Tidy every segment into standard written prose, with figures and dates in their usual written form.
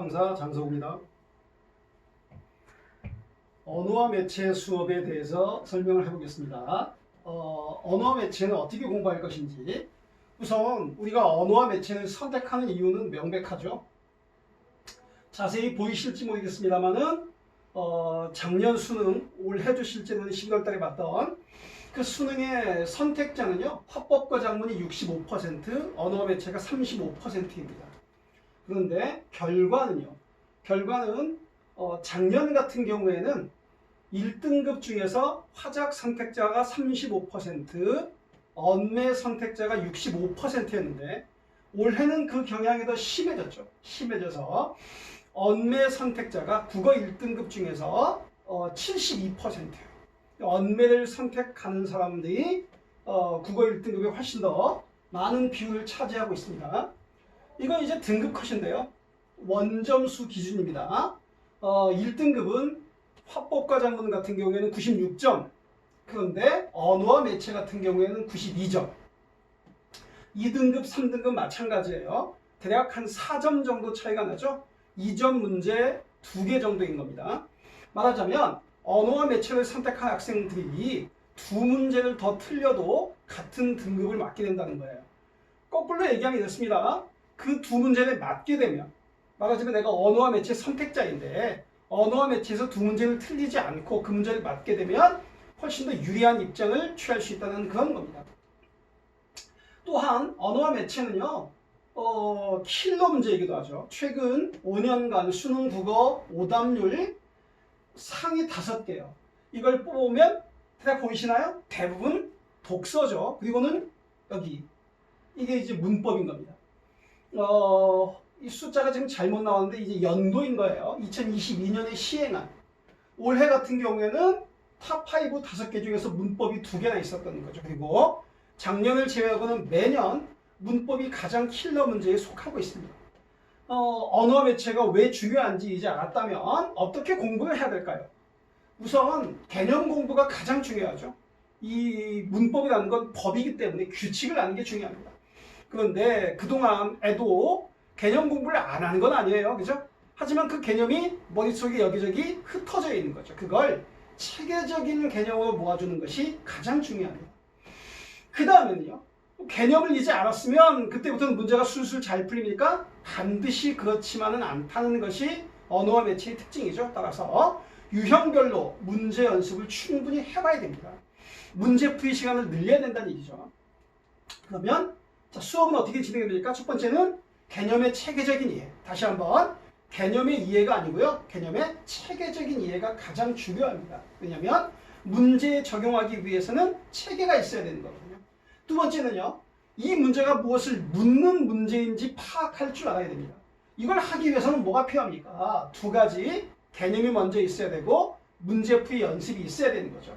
강사 장석우입니다. 언어와 매체 수업에 대해서 설명을 해보겠습니다. 언어와 매체는 어떻게 공부할 것인지, 우선 우리가 언어와 매체를 선택하는 이유는 명백하죠. 자세히 보이실지 모르겠습니다만은 작년 수능, 올해도 실제로는 12월 달에 봤던 그 수능의 선택자는요, 화법과 작문이 65%, 언어와 매체가 35%입니다. 그런데 결과는 작년 같은 경우에는 1등급 중에서 화작 선택자가 35%, 언매 선택자가 65%였는데 올해는 그 경향이 더 심해졌죠. 심해져서 언매 선택자가 국어 1등급 중에서 72%예요. 언매를 선택하는 사람들이 국어 1등급에 훨씬 더 많은 비율을 차지하고 있습니다. 이건 이제 등급 컷인데요. 원점수 기준입니다. 1등급은 화법과 작문 같은 경우에는 96점. 그런데 언어와 매체 같은 경우에는 92점. 2등급, 3등급 마찬가지예요. 대략 한 4점 정도 차이가 나죠. 2점 문제 2개 정도인 겁니다. 말하자면 언어와 매체를 선택한 학생들이 두 문제를 더 틀려도 같은 등급을 맞게 된다는 거예요. 거꾸로 얘기하면 이렇습니다. 그 두 문제를 맞게 되면, 말하자면 내가 언어와 매체 선택자인데 언어와 매체에서 두 문제를 틀리지 않고 그 문제를 맞게 되면 훨씬 더 유리한 입장을 취할 수 있다는 그런 겁니다. 또한 언어와 매체는요, 킬러 문제이기도 하죠. 최근 5년간 수능 국어 오답률 상위 5개요. 이걸 뽑으면 대략 보이시나요? 대부분 독서죠. 그리고는 여기 이게 이제 문법인 겁니다. 이 숫자가 지금 잘못 나왔는데 이제 연도인 거예요. 2022년에 시행한. 올해 같은 경우에는 탑5 5개 중에서 문법이 2개나 있었던 거죠. 그리고 작년을 제외하고는 매년 문법이 가장 킬러 문제에 속하고 있습니다. 언어와 매체가 왜 중요한지 이제 알았다면 어떻게 공부를 해야 될까요? 우선 개념 공부가 가장 중요하죠. 이 문법이라는 건 법이기 때문에 규칙을 아는 게 중요합니다. 그런데 그동안 애도 개념 공부를 안 하는 건 아니에요. 그죠? 하지만 그 개념이 머릿속에 여기저기 흩어져 있는 거죠. 그걸 체계적인 개념으로 모아주는 것이 가장 중요합니다. 그 다음에는요, 개념을 이제 알았으면 그때부터는 문제가 술술 잘 풀립니까? 반드시 그렇지만은 않다는 것이 언어와 매체의 특징이죠. 따라서 유형별로 문제 연습을 충분히 해봐야 됩니다. 문제풀이 시간을 늘려야 된다는 얘기죠. 그러면 자, 수업은 어떻게 진행됩니까? 첫 번째는 개념의 체계적인 이해. 다시 한번, 개념의 이해가 아니고요, 개념의 체계적인 이해가 가장 중요합니다. 왜냐하면 문제에 적용하기 위해서는 체계가 있어야 되는 거거든요. 두 번째는요, 이 문제가 무엇을 묻는 문제인지 파악할 줄 알아야 됩니다. 이걸 하기 위해서는 뭐가 필요합니까? 두 가지, 개념이 먼저 있어야 되고 문제풀이 연습이 있어야 되는 거죠.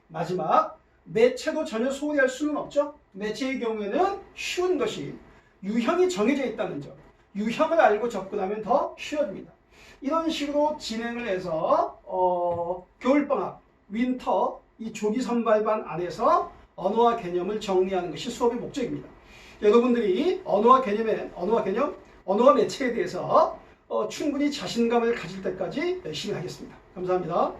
마지막, 매체도 전혀 소홀히 할 수는 없죠. 매체의 경우에는 쉬운 것이 유형이 정해져 있다는 점. 유형을 알고 접근하면 더 쉬워집니다. 이런 식으로 진행을 해서 겨울방학, 윈터, 이 조기 선발반 안에서 언어와 개념을 정리하는 것이 수업의 목적입니다. 여러분들이 언어와 매체에 대해서 충분히 자신감을 가질 때까지 열심히 하겠습니다. 감사합니다.